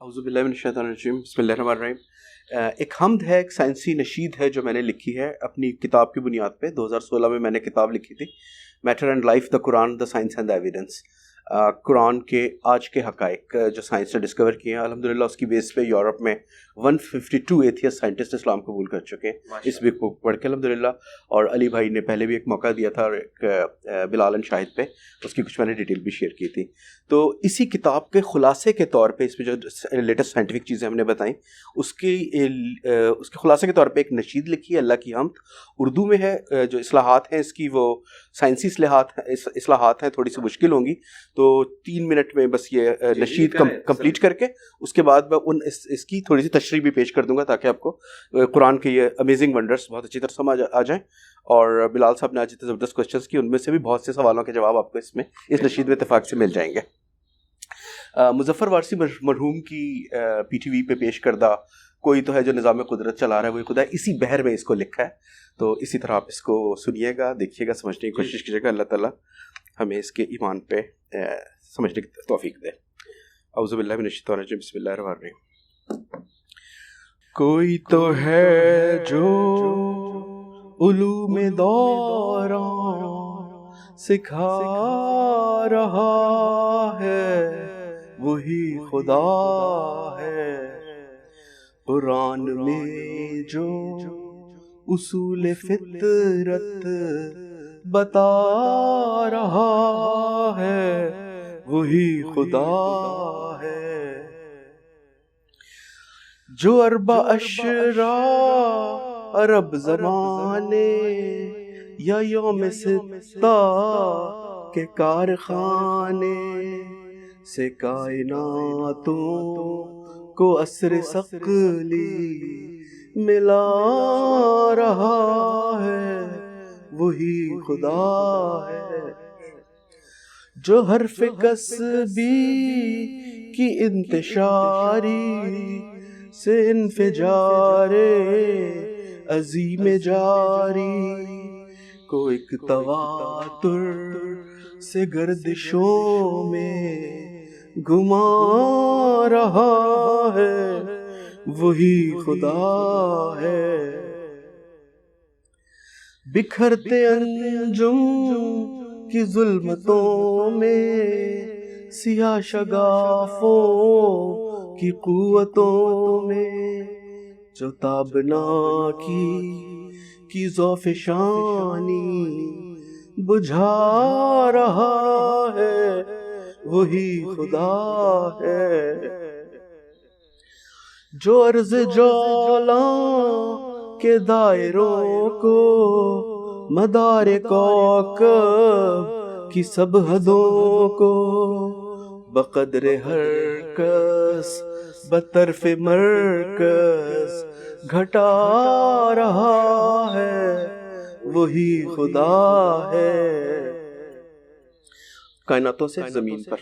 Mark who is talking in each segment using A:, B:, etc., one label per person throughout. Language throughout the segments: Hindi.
A: औज़ुबिल्लाहिमिनश्शैतानिर्रजीम बिस्मिल्लाहिर्रहमानिर्रहीम। एक हम्द है, एक साइंसी नशीद है जो मैंने लिखी है अपनी किताब की बुनियाद पे। 2016 में मैंने किताब लिखी थी, matter and life the Quran the science and the evidence. Quran के आज के हक़ाइक़ जो साइंस ने डिस्कवर किए हैं, अल्हम्दुलिल्लाह उसकी बेस पे यूरोप में 152 एथियस्ट साइंटिस्ट इस्लाम कबूल कर चुके हैं इस बुक को पढ़ के अल्हम्दुलिल्लाह। और अली भाई ने पहले भी एक मौका दिया था और एक बिलाल एंड शाहिद पे उसकी कुछ मैंने डिटेल भी शेयर की थी। तो इसी किताब के ख़ुलासे के तौर पे इसमें जो लेटेस्ट साइंटिफिक चीज़ें हमने बताई उसके ख़ुलासे के तौर पे एक नशीद लिखी है, अल्लाह की हम्द। उर्दू में है। जो इस्लाहात हैं इसकी वो साइंसी इस्लाहात हैं, थोड़ी सी मुश्किल होंगी, तो 3 मिनट में बस ये नशीद कंप्लीट करके उसके बाद मैं इसकी थोड़ी सी तशरीह भी पेश कर दूंगा ताकि आपको कुरान के ये अमेजिंग वंडर्स बहुत अच्छी तरह समझ आ जाएं। और बिलाल साहब ने आज इतने ज़बरदस्त क्वेश्चंस किए, उनमें से भी बहुत से सवालों के जवाब आपको इस नशीद में इत्तेफाक से मिल जाएंगे। मुज़फ़्फ़र वारसी मरहूम की PTV पे पेश करदा कोई तो है जो निज़ाम कुदरत चला रहा है वही खुदा है, इसी बहर में इसको लिखा है। तो इसी तरह आप इसको सुनिएगा, देखिएगा, समझने की कोशिश कीजिएगा। अल्लाह ताला हमें इसके ईमान पे समझने की तौफीक दे। औज़ुबिल्लाहि मिनश्शैतानिर्रजीम बिस्मिल्लाहिर्रहमानिर्रहीम। कोई तो है जो उलूम दौरान सिखा रहा है, वही खुदा है। कुरान में जो उसूल फितरत बता रहा है, वही खुदा है। जो अरबा अशरा अरब ज़माने या यौम सित्ता के कारखाने से कायनातों को असर सकली मिला रहा है, वही खुदा है। जो हर्फ कसबी की इंतशारी से इंफिजारे अजीम जारी को एक तवातुर से गर्दिशों में घुमा रहा है, वही खुदा है। बिखरते अंजुम की जुल्मतों में सियाह शगाफों की कुव्वतों में जो ताबना की ज़ौफ़शानी बुझा रहा है, वही खुदा है। जो अर्ज़ जौला के दायरों को मदार कौकब की सब हदों को बक़द्र हरकस बतरफ़ मरकज़ घटा रहा है, वही खुदा है। कायनातों से ज़मीन पर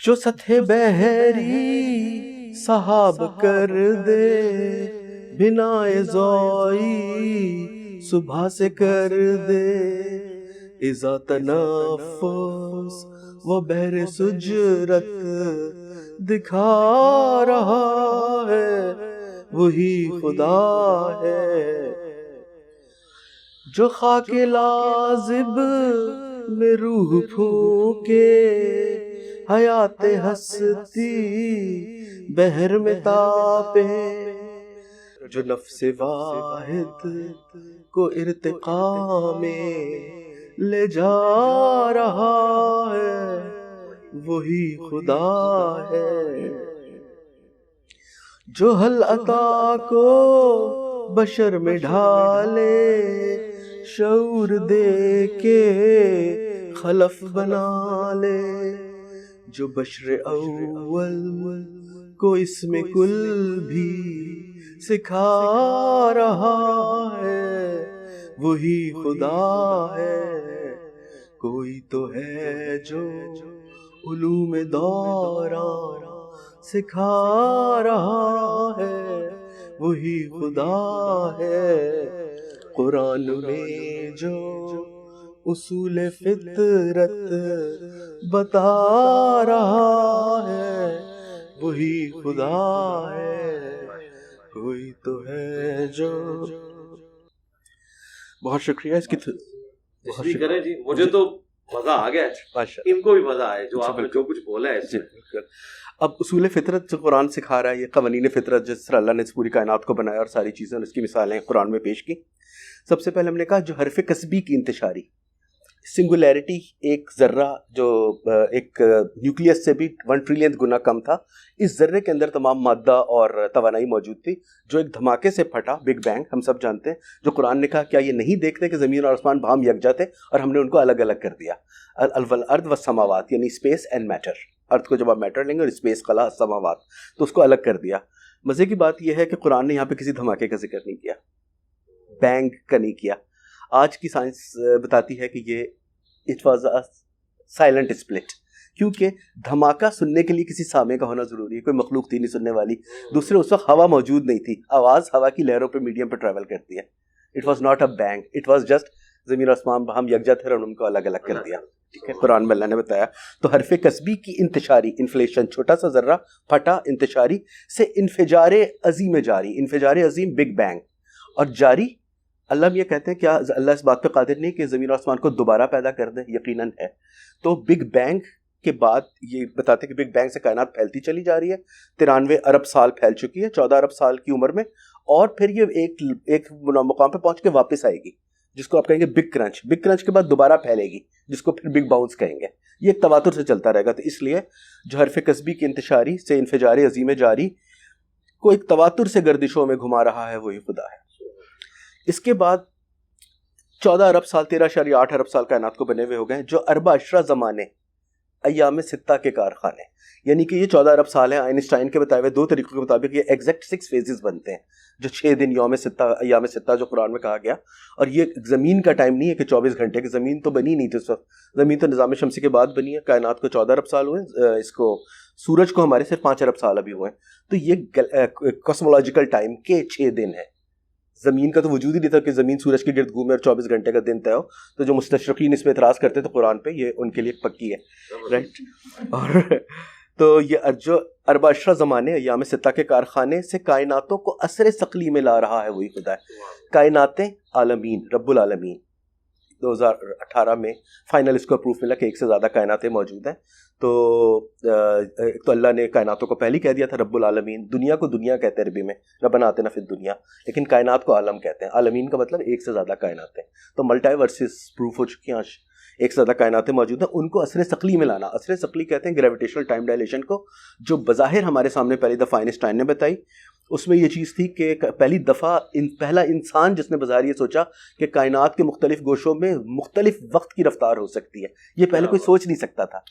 A: जो सतह बहरी सहाब कर दे, बिनाए ज़ोई सुबह से कर दे। इज़ा तनफ़्फ़ुस वो बहर सुजरत दिखा रहा है, वही खुदा है। जो खाके लाज़िब में रूह फूके हयात हस्ती बहर में तापे, जो नफ्स वाहिद को इर्तिक़ा में ले जा रहा है, वही खुदा है। जो हल अता को बशर में ढाले शऊर दे के खलफ बना ले, जो बशर अव्वल को इसमें कुल भी सिखा रहा है, वही खुदा है। कोई तो है जो उलूम दौरान सिखा रहा है, वही खुदा है। कुरान में जो उसूल फितरत बता रहा है, वही खुदा है, कोई तो है जो। बहुत शुक्रिया इसकी
B: बहुत शुक्रिया जी, मुझे तो मजा आ गया, इनको भी मजा आया जो आपने जो कुछ बोला है इसमें।
A: अब उसूल फितरत जो कुरान सिखा रहा है, ये कवानीन फितरत जिस तरह अल्लाह ने इस पूरी कायनात को बनाया और सारी चीज़ें और इसकी मिसालें कुरान में पेश की। सबसे पहले हमने कहा जो हरफ कस्बी की इंतशारी, सिंगुलैरिटी, एक ज़र्रा जो एक न्यूक्लियस से भी 1 ट्रिलियन गुना कम था, इस ज़र्रे के अंदर तमाम मादा और तवानाई मौजूद थी, जो एक धमाके से फटा, बिग बैंग हम सब जानते हैं। जो कुरान ने कहा क्या ये नहीं देखते कि ज़मीन और आसमान भाम यकजा थे और हमने उनको अलग अलग कर दिया। अर्द व समावात यानी स्पेस एंड मैटर, अर्थ को जब आप मैटर लेंगे और स्पेस कला समावात, तो उसको अलग कर दिया। मज़े की बात यह है कि कुरान ने यहाँ पे किसी धमाके का जिक्र नहीं किया, बैंग का नहीं किया। आज की साइंस बताती है कि ये it was a silent split, क्योंकि धमाका सुनने के लिए किसी सामे का होना ज़रूरी है, कोई मखलूक थी नहीं सुनने वाली। दूसरे उस वक्त हवा मौजूद नहीं थी, आवाज़ हवा की लहरों पे मीडियम पे ट्रैवल करती है। It was not a bang, it was just ज़मीन आसमान हम यकजा थे और उनको अलग अलग कर दिया। ठीक है, कुरान में अल्लाह ने बताया। तो हरफ कस्बी की इंतशारी, इन्फ्लेशन, छोटा सा ज़र्रा फटा, इंतशारी से इन्फिजारे अजीम जारी, इन्फिजारे अजीम बिग बैंग, और जारी अल्लाह ये कहते हैं क्या अल्लाह इस बात पे कादिर नहीं कि ज़मीन और आसमान को दोबारा पैदा कर दे? यकीनन है। तो बिग बैंग के बाद ये बताते हैं कि बिग बैंग से कायनात फैलती चली जा रही है, 93 अरब साल फैल चुकी है 14 अरब साल की उम्र में, और फिर ये एक मुकाम पे पहुंच के वापस आएगी, जिसको आप कहेंगे बिग क्रंच। बिग क्रंच के बाद दोबारा फैलेगी, जिसको फिर बिग बाउंस कहेंगे। ये एक तवातुर से चलता रहेगा। तो इसलिए जो हरफ कस्बी की इंतशारी से इन्फिजारे अजीम जारी को एक तवातुर से गर्दिशों में घुमा रहा है, वही खुदा है। इसके बाद 14 अरब साल 13.8 अरब साल कायनात को बने हुए हो गए, जो अरबा अशरा ज़माने अय्याम सित्ता के कारखाने, यानी कि ये 14 अरब साल है। आइंस्टाइन के बताए हुए 2 तरीकों के मुताबिक ये एग्जैक्ट 6 फेजेस बनते हैं, जो 6 दिन यौम सित्ता अय्याम सित्ता जो कुरान में कहा गया। और ये ज़मीन का टाइम नहीं है कि 24 घंटे की, ज़मीन तो बनी नहीं थी उस वक्त, ज़मीन तो निज़ाम शमसी के बाद बनी है। कायनात को 14 अरब साल हुए, इसको सूरज को हमारे सिर्फ 5 अरब साल अभी हुए। तो ये कॉस्मोलॉजिकल टाइम के 6 दिन है। ज़मीन का तो वजूद ही नहीं था कि ज़मीन सूरज के गिर्द घूमे और 24 घंटे का दिन तय हो। तो जो मुस्तशरकीन इस पर एतराज़ करते थे कुरान पे, ये उनके लिए पक्की है, राइट। और तो ये जो अरबा अशरा ज़माने अय्याम सित्ता के कारखाने से कायनातों को असर सकली में ला रहा है, वही खुदा है। कायनातें आलमीन, रब्बुल आलमीन 2018 में फाइनल इसको अप्रूव मिला कि 1 से ज़्यादा कायनातें मौजूद हैं। तो एक तो अल्लाह ने कायनातों को पहले कह दिया था रब्बुल आलमीन। दुनिया को दुनिया कहते हैं अरबी में, रब्बना आतिना फिद दुनिया, लेकिन कायनात को आलम कहते हैं। आलमीन का मतलब 1 से ज़्यादा कायनातें। तो मल्टीवर्सेस प्रूफ हो चुकी हैं, 1 से ज़्यादा कायनातें मौजूद हैं, उनको असर सकली में लाना। असर सकली कहते हैं ग्रेविटेशनल टाइम डायलेशन को, जो बज़ाहिर हमारे सामने पहली दफ़ा आइंस्टाइन ने बताई। उसमें ये चीज़ थी कि पहली दफ़ा पहला इंसान जिसने बाजार ये सोचा कि कायनात के मुख्तलिफ गोशों में मुख्तलिफ वक्त की रफ्तार हो सकती है। ये पहले कोई सोच नहीं सकता था।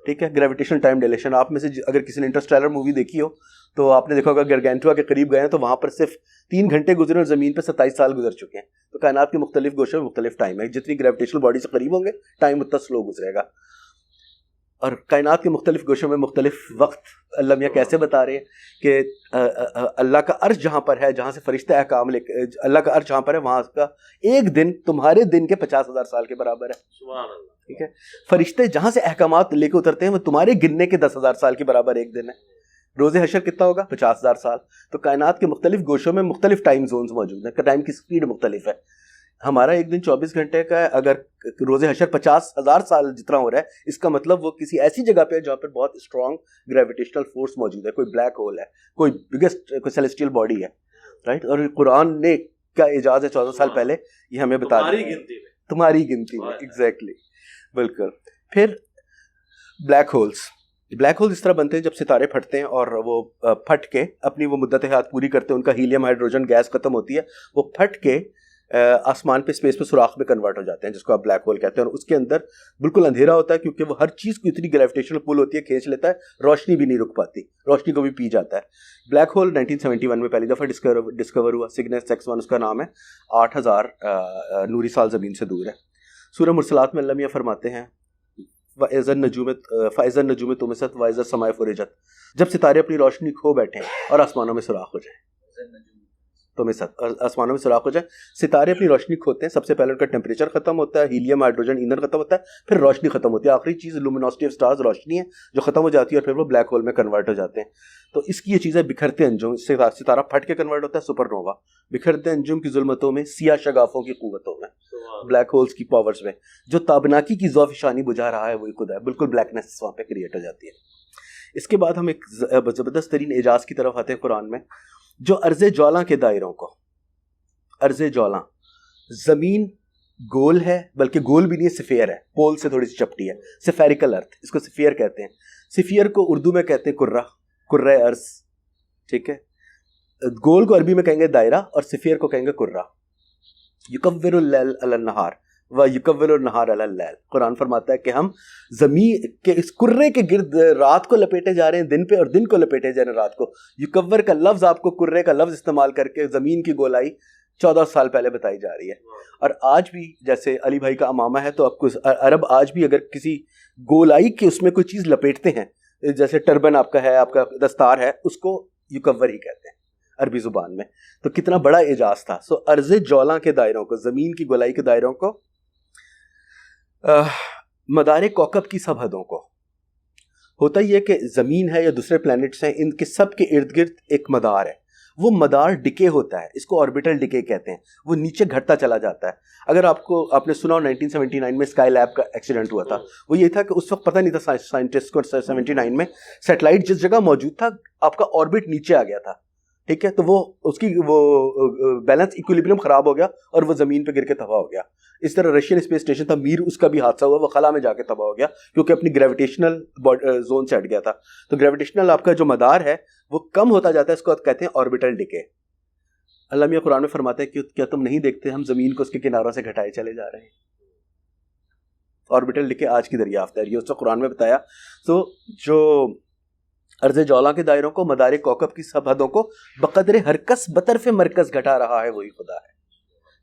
A: ठीक है, ग्रेविटेशनल टाइम डायलेशन। आप में से अगर किसी ने इंटरस्टेलर मूवी देखी हो तो आपने देखा होगा गारगेंटुआ के करीब गए हैं तो वहाँ पर सिर्फ 3 घंटे गुजरे और ज़मीन पर 27 साल गुजर चुके हैं। तो कायनात के मुख्तलिफ गोशों में मुख्तलिफ टाइम है। जितनी ग्रेविटेशनल बॉडी से करीब होंगे टाइम उतना स्लो गुजरेगा। और कायनात के मुख्तलिफ गोशों में मुख्तलिफ वक्त अल्लाह मियाँ कैसे बता रहे हैं कि अल्लाह का अर्श जहाँ पर है, जहाँ से फरिश्ते अहकाम लेके, अल्लाह का अर्श जहाँ पर है वहाँ का एक दिन तुम्हारे दिन के 50,000 साल के बराबर है। सुभान अल्लाह। ठीक है, फरिश्ते जहाँ से अहकामात लेके उतरते हैं वो तुम्हारे गिनने के 10,000 साल के बराबर एक दिन है। रोज़े हशर कितना होगा? 50,000 साल। तो कायनात के मुख्तलिफ गोशों में मुख्तलिफ टाइम जोन्स मौजूद हैं, टाइम की स्पीड मुख्तलिफ है। हमारा एक दिन 24 घंटे का है, अगर रोज़े हशर 50,000 साल जितना हो रहा है, इसका मतलब वो किसी ऐसी जगह पे है जहाँ पर बहुत स्ट्रॉन्ग ग्रेविटेशनल फोर्स मौजूद है, कोई ब्लैक होल है, कोई बिगेस्ट कोई सेलेस्टियल बॉडी है, राइट। और कुरान ने क्या एजाज़ है 14 साल पहले ये हमें बता दिया, तुम्हारी गिनती में, एग्जैक्टली, बिल्कुल। फिर ब्लैक होल्स इस तरह बनते हैं जब सितारे फटते हैं और वो फट के अपनी वो मुद्दत हयात पूरी करते हैं, उनका हीलियम हाइड्रोजन गैस खत्म होती है, वो फट के आसमान पे स्पेस पे सुराख में कन्वर्ट हो जाते हैं, जिसको आप ब्लैक होल कहते हैं। और उसके अंदर बिल्कुल अंधेरा होता है क्योंकि वो हर चीज़ को इतनी ग्रेविटेशनल पुल होती है, खींच लेता है, रोशनी भी नहीं रुक पाती, रोशनी को भी पी जाता है। ब्लैक होल 1971 में पहली दफ़ा डिस्कवर हुआ, सिग्नस X1 उसका नाम है, 8,000 नूरी साल ज़मीन से दूर है। सूरह मुरसलात में अल्लाह मियां फरमाते हैं फ़ैज़न नजूम तुमसत वाइज़ा समाए फुरिजत, जब सितारे अपनी रोशनी खो बैठे और आसमानों में सुराख हो जाए। में आसमानों में सुराख हो जाए, सितारे अपनी रोशनी खोते हैं, सबसे पहले उनका टेम्परेचर खत्म होता है, हीलियम हाइड्रोजन ईंधन खत्म होता है, फिर रोशनी खत्म होती है, आखिरी चीज़ लुमिनोसिटी ऑफ स्टार्स रोशनी है जो खत्म हो जाती है और फिर वो ब्लैक होल में कन्वर्ट हो जाते हैं। तो इसकी ये चीज़ें बिखरते अंजुम, सितारा फट के कन्वर्ट होता है सुपरनोवा, बिखरते अंजुम की जुल्मतों में, सिया शगाफों की कुव्वतों में, ब्लैक होल्स की पावर्स में, जो ताबनाकी की ज़ौफ़-ए-शानी बुझा रहा है वही खुदा है, बिल्कुल ब्लैकनेस वहाँ पे क्रिएट हो जाती है। इसके बाद हम एक ज़बरदस्त तरीन एजाज़ की तरफ आते हैं कुरान में, जो अर्ज़े ज्वाला के दायरों को, अर्ज़े ज्वाला, ज़मीन गोल है, बल्कि गोल भी नहीं है, सफ़ेयर है, पोल से थोड़ी सी चपटी है, सफेरिकल अर्थ, इसको सफ़ेयर कहते हैं। सफ़ेयर को उर्दू में कहते हैं कुर्रा, कुर्रा अर्ज़, ठीक है। गोल को अरबी में कहेंगे दायरा और सफ़ेयर को कहेंगे कुर्रा। युकव्विरुल लैल अलन नहार व युकव्विरुन नहार अलल लैल, कुरान फरमाता है कि हम ज़मीन के इस कुर्रे के गिर्द रात को लपेटे जा रहे हैं दिन पे, और दिन को लपेटे जा रहे हैं रात को। युकव्वर का लफ्ज़, आपको कुर्रे का लफ्ज़ इस्तेमाल करके ज़मीन की गोलाई 14 साल पहले बताई जा रही है। और आज भी जैसे अली भाई का अमामा है, तो आपको अरब आज भी अगर किसी गोलाई के उसमें कोई चीज़ लपेटते हैं, जैसे टर्बन आपका है, आपका दस्तार है, उसको युकव्वर ही कहते हैं अरबी ज़ुबान में। तो कितना बड़ा एजाज था। सो अर्ज़े जौला के दायरों को, ज़मीन की गोलाई के दायरों को, मदारे कौकब की सब हदों को। होता ही है कि ज़मीन है या दूसरे प्लैनेट्स हैं, इनके सब के इर्द गिर्द एक मदार है, वो मदार डिके होता है, इसको ऑर्बिटल डिके कहते हैं, वो नीचे घटता चला जाता है। अगर आपने सुना 1979 में स्काई लैब का एक्सीडेंट हुआ था, वो ये था कि उस वक्त पता नहीं था साइंटिस्ट को 79 में सैटेलाइट जिस जगह मौजूद था आपका ऑर्बिट नीचे आ गया था, ठीक है। तो वो उसकी बैलेंस इक्विलिब्रियम खराब हो गया और वो ज़मीन पे गिर के तबाह हो गया। इस तरह रशियन स्पेस स्टेशन था मीर, उसका भी हादसा हुआ, वो खला में जाके तबाह हो गया क्योंकि अपनी ग्रेविटेशनल जोन से हट गया था। तो ग्रेविटेशनल आपका जो मदार है वो कम होता जाता है, इसको कहते हैं ऑर्बिटल डिके। अल्लाह मियां कुरान में फरमाते हैं कि क्या तुम नहीं देखते हम ज़मीन को उसके किनारों से घटाए चले जा रहे हैं। ऑर्बिटल डिके आज की दरियाफ्त है, ये उसको कुरान में बताया। तो जो अर्ज़े जौला के दायरों को, मदारे कौकब की सब हदों को बकदरे हरकस बतरफ़े मरकज़ घटा रहा है वही खुदा है,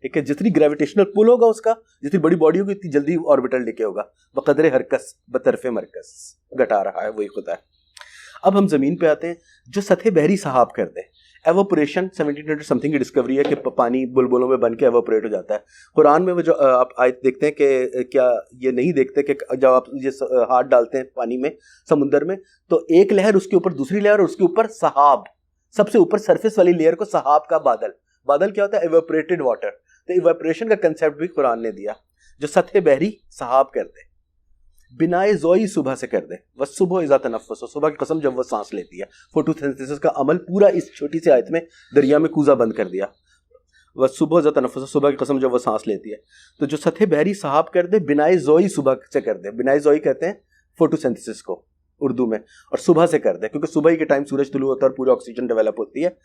A: ठीक है। जितनी ग्रेविटेशनल पुल होगा उसका, जितनी बड़ी बॉडी होगी उतनी जल्दी ऑर्बिटल डिके होगा। बकदरे हरकस बतरफ़े मरकज़ घटा रहा है वही खुदा है। अब हम ज़मीन पे आते हैं, जो सतह बहरी सहाब कर दे। एवोपरेशन 1700 समथिंग की डिस्कवरी है कि पानी बुलबुलों में बन के एवोपरेट हो जाता है। कुरान में वो जो आप आयत देखते हैं कि क्या ये नहीं देखते कि जब आप ये हाथ डालते हैं पानी में, समुंदर में, तो एक लहर उसके ऊपर दूसरी लहर और उसके ऊपर सहाब, सबसे ऊपर सरफेस वाली लेयर को सहाब का बादल। बादल क्या होता है? एवोपरेटेड वाटर। तो एवोपरेशन का कंसेप्ट भी कुरान ने दिया, जो सतह बहरी सहाब कर दे। बिनाए ज़ोई सुबह से कर दे, वह सुबह इज़ा तनफ़्फ़ुस, सुबह की कसम जब वह सांस लेती है। फोटोसिंथेसिस का अमल पूरा इस छोटी सी आयत में दरिया में कूजा बंद कर दिया। वह सुबह इज़ा तनफ़्फ़ुस, सुबह की कसम जब वह सांस लेती है। तो जो सतह बहरी सहाब कर दे, बिनाए ज़ोई सुबह से कर दे। बिनाए ज़ोई कहते हैं फोटोसिंथेसिस को उर्दू में, और सुबह से कर दे क्योंकि सुबह के टाइम सूरज तुलू होता है और पूरी ऑक्सीजन डेवलप होती है।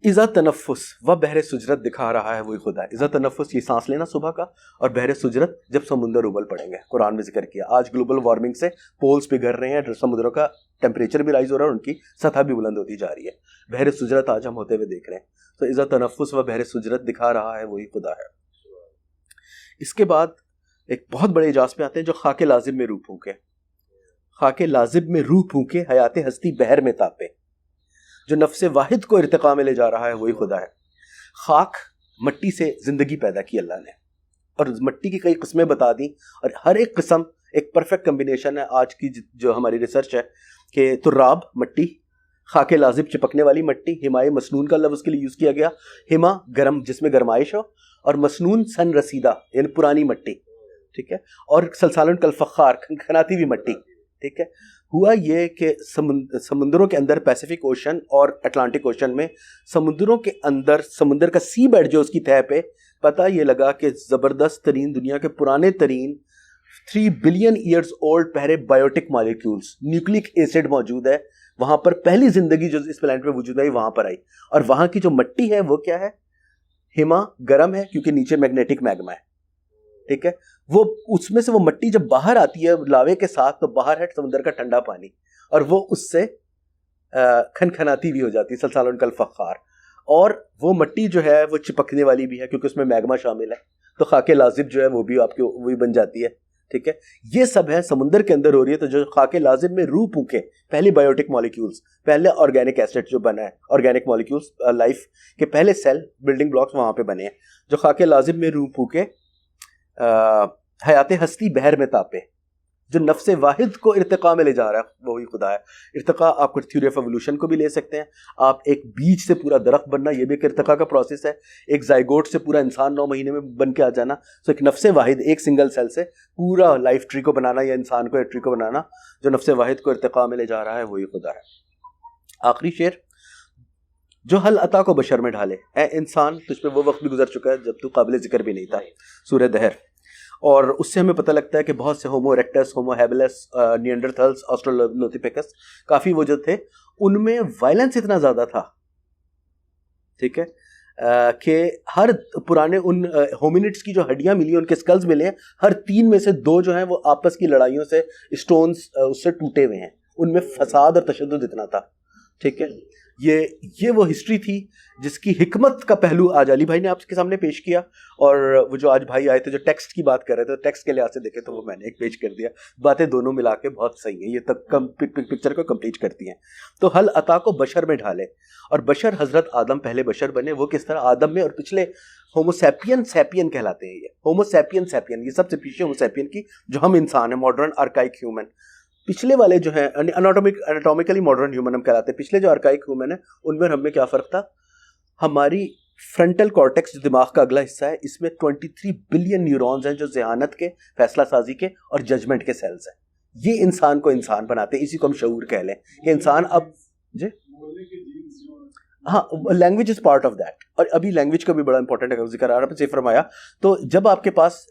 A: इज़ा तनफ़्फ़ुस, वह बहरे सुजरत दिखा रहा है वही खुदा है। इज़ा तनफ़्फ़ुस, ये सांस लेना सुबह का, और बहरे सुजरत जब समुंदर उबल पड़ेंगे। कुरान में जिक्र किया। आज ग्लोबल वार्मिंग से पोल्स पिघल रहे हैं, समुद्रों का टेम्परेचर भी राइज हो रहा है और उनकी सतह भी बुलंद होती जा रही है। बहरे सुजरत आज हम होते हुए देख रहे हैं। तो इज़ा तनफ़्फ़ुस, वह बहरे सुजरत दिखा रहा है वही खुदा है। इसके बाद एक बहुत बड़े इजाज़ पे आते हैं, जो खाके लाजिब में रूह फूके। खाके लाजिब में रूह फूके, हयाते हस्ती बहर में तापे, जो नफ्से वाहिद को इर्तिका में ले जा रहा है वही खुदा है। खाक, मट्टी से ज़िंदगी पैदा की अल्लाह ने, और मट्टी की कई किस्में बता दी, और हर एक किस्म एक परफेक्ट कम्बिनेशन है। आज की जो हमारी रिसर्च है कि तुर्राब मट्टी, खाके लाजिब चिपकने वाली मट्टी, हिमाए मसनून का लफ्ज़ के लिए यूज़ किया गया। हिमा गर्म, जिसमें गरमाइश हो, और मसनून सन रसीदा यानी पुरानी मट्टी, ठीक है। और सलसालन कल फ़ख्खार, खनखनाती हुई मट्टी, ठीक है। हुआ ये कि समुद्रों के अंदर पैसिफिक ओशन और अटलांटिक ओशन में, समुद्रों के अंदर समुद्र का सी बेड जो उसकी तह पे, पता ये लगा कि ज़बरदस्त तरीन, दुनिया के पुराने तरीन 3 बिलियन ईयर्स ओल्ड पहले बायोटिक मॉलिक्यूल्स, न्यूक्लिक एसिड मौजूद है वहाँ पर। पहली ज़िंदगी जो इस प्लैनेट पे वजूद आई वहाँ पर आई। और वहाँ की जो मट्टी है वो क्या है? हिमा, गर्म है क्योंकि नीचे मैग्नेटिक मैग्मा है, ठीक है। वो उसमें से वो मट्टी जब बाहर आती है लावे के साथ, तो बाहर है समुद्र का ठंडा पानी, और वो उससे खनखनाती भी हो जाती है, सलसालन कल फ़ख्खार। और वो मट्टी जो है वो चिपकने वाली भी है क्योंकि उसमें मैग्मा शामिल है। तो खाके लाजिब जो है वो भी आपके वही बन जाती है, ठीक है, ये सब है समुंदर के अंदर हो रही है। तो जो खाके लाजिम में रूह फूके, पहली बायोटिक मॉलिक्यूल्स, पहले ऑर्गेनिक एसिड जो बना है, ऑर्गेनिक मॉलिक्यूल्स, लाइफ के पहले सेल बिल्डिंग ब्लॉक्स वहाँ पे बने हैं। जो खाके लाजिम में रूह फूके, हयात हस्ती बहर में तापे, जो नफ्से वाहिद को इर्तिका में ले जा रहा है वही खुदा है। इर्तिका आप कुछ थ्योरी ऑफ एवोल्यूशन को भी ले सकते हैं। आप एक बीज से पूरा दरख्त बनना, ये भी एक इर्तिका का प्रोसेस है। एक जाइगोट से पूरा इंसान 9 महीने में बन के आ जाना। तो एक नफ्से वाहिद, एक सिंगल सेल से पूरा लाइफ ट्री को बनाना या इंसान को एक ट्री को बनाना, जो नफ्से वाहिद को इर्तिका में ले जा रहा है वही खुदा है। आखिरी शेर, जो हल अता को बशर में ढाले, ए इंसान तुझ पे वो वक्त भी गुजर चुका है जब तू काबिल जिक्र भी नहीं था। सूरह दहर। और उससे हमें पता लगता है कि बहुत से Homo erectus, Homo habilis, Neanderthals, Australopithecus, काफ़ी वो जो थे उनमें वायलेंस इतना ज़्यादा था, ठीक है, कि हर पुराने उन होमिनिड्स की जो हड्डियां मिली, उनके स्कल्स मिले हैं, हर 3 में से 2 जो हैं वो आपस की लड़ाइयों से, स्टोन्स उससे टूटे हुए हैं। उनमें फसाद और तशद्दुद इतना था, ठीक है। ये वो हिस्ट्री थी जिसकी हिकमत का पहलू आज अली भाई ने आपके सामने पेश किया। और वो जो आज भाई आए थे जो टेक्स्ट की बात कर रहे थे, टेक्स्ट के लिहाज से देखे तो वो मैंने एक पेश कर दिया। बातें दोनों मिला के बहुत सही है, ये तक पिक्चर को कंप्लीट करती हैं। तो हल अता को बशर में ढाले, और बशर हजरत आदम पहले बशर बने। वो किस तरह आदम में और पिछले होमोसैपियन सैपियन कहलाते हैं। ये होमोसैपियन सैपियन, ये सबसे पीछे होमोसैपियन की जो हम इंसान है, मॉडर्न आर्काइक ह्यूमन। पिछले वाले जो है एनाटॉमिकली मॉडर्न ह्यूमन हम कहलाते हैं। पिछले जो आर्काइक ह्यूमन है उनमें हमें क्या फ़र्क था, हमारी फ्रंटल कॉर्टेक्स जो दिमाग का अगला हिस्सा है, इसमें 23 बिलियन न्यूरॉन्स हैं जो ज़हानत के, फैसला साजी के और जजमेंट के सेल्स हैं। ये इंसान को इंसान बनाते हैं। इसी को हम शऊर कह लें कि इंसान अब जी हाँ, language is part of that. और अभी लैंग्वेज का भी बड़ा इंपॉर्टेंट है, जिक्र आ रहा है फरमाया। तो जब आपके पास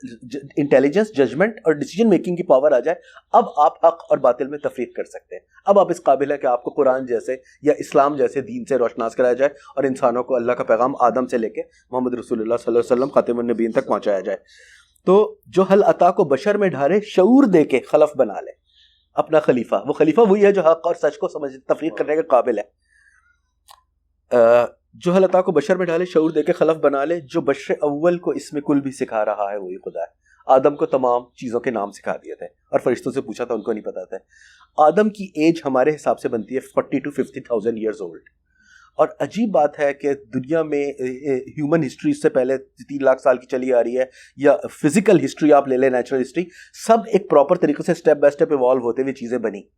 A: इंटेलिजेंस, जजमेंट और डिसीजन मेकिंग की पावर आ जाए, अब आप हक और बातिल में तफरीक कर सकते हैं। अब आप इस काबिल है कि आपको कुरान जैसे या इस्लाम जैसे दीन से रोशनास कराया जाए और इंसानों को अल्लाह का पैगाम आदम से लेके मोहम्मद रसूलुल्लाह सल्लल्लाहु अलैहि वसल्लम खातिमुन नबीयीन तक पहुंचाया जाए। तो जो हल अता को बशर में ढाले, शऊर दे के खलफ बना ले अपना खलीफा। वो खलीफा वही है जो हक और सच को समझ तफरीक करने के काबिल है। जो हलता को बशर में डाले, शऊर देके खलफ बना ले, जो बशर अव्वल को इसमें कुल भी सिखा रहा है वही खुदा है। आदम को तमाम चीज़ों के नाम सिखा दिए थे और फरिश्तों से पूछा था, उनको नहीं पता था। आदम की एज हमारे हिसाब से बनती है 40 to 50,000 ईयर्स ओल्ड। और अजीब बात है कि दुनिया में ह्यूमन हिस्ट्री इससे पहले 3 लाख साल की चली आ रही है, या फिजिकल हिस्ट्री आप ले लें, नेचुरल हिस्ट्री, सब एक प्रॉपर तरीके से स्टेप बाय स्टेप इवॉल्व होते हुए चीज़ें बनी।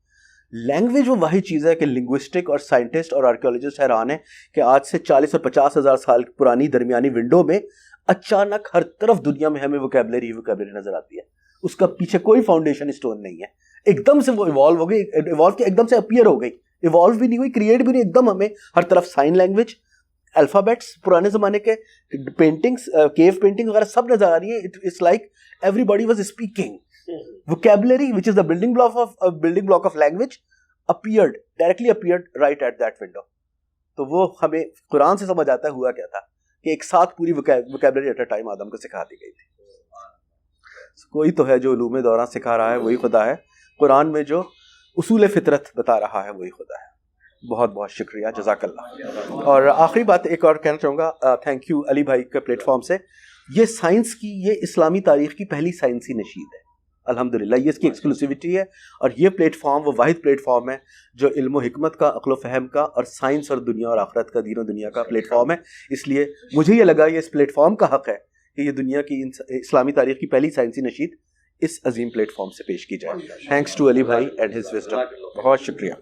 A: लैंग्वेज वो वही चीज़ है कि लिंग्विस्टिक और साइंटिस्ट और आर्कियोलॉजिस्ट हैरान है कि आज से 40 और 50 हज़ार साल पुरानी दरमियानी विंडो में अचानक हर तरफ दुनिया में हमें वोकैबुलरी नजर आती है। उसका पीछे कोई फाउंडेशन स्टोन नहीं है। एकदम से वो इवॉल्व हो गई, इवॉल्व के एकदम से अपीयर हो गई, इवॉल्व भी नहीं हुई, क्रिएट भी नहीं, एकदम हमें हर तरफ साइन लैंग्वेज, अल्फ़ाबेट्स, पुराने ज़माने के पेंटिंग्स, केव पेंटिंग वगैरह सब नजर आ रही है। It's like everybody was speaking. Vocabulary, which is the building block of language, directly appeared right at that window. तो वो हमें कुरान से समझ आता है हुआ क्या था कि एक साथ पूरी vocabulary at a time आदम को सिखा दी गई थी। कोई तो है जो उलूम दौरान सिखा रहा है वही खुदा है। कुरान में जो उसूल फितरत बता रहा है वही खुदा है। बहुत बहुत शुक्रिया, जज़ाकल्लाह। और आखिरी बात एक और कहना चाहूँगा, थैंक यू अली भाई के प्लेटफॉर्म से। ये साइंस की, ये इस्लामी तारीख़ की पहली साइंसी नशीद है अल्हम्दुलिल्लाह। ये इसकी एक्सक्लूसिविटी है और ये प्लेटफॉर्म वो वाहिद प्लेटफॉर्म है जो इल्म व हिकमत का, अक़्ल व फ़हम का और साइंस और दुनिया और आखिरत का, दीन और दुनिया का प्लेटफॉर्म है। इसलिए मुझे ये लगा ये इस प्लेटफॉर्म का हक़ है कि ये दुनिया की इस्लामी तारीख़ की पहली साइंसी नशीद इस अजीम प्लेटफॉर्म से पेश की जाए। थैंक्स टू अली भाई एंड हिज विज़डम। बहुत शुक्रिया।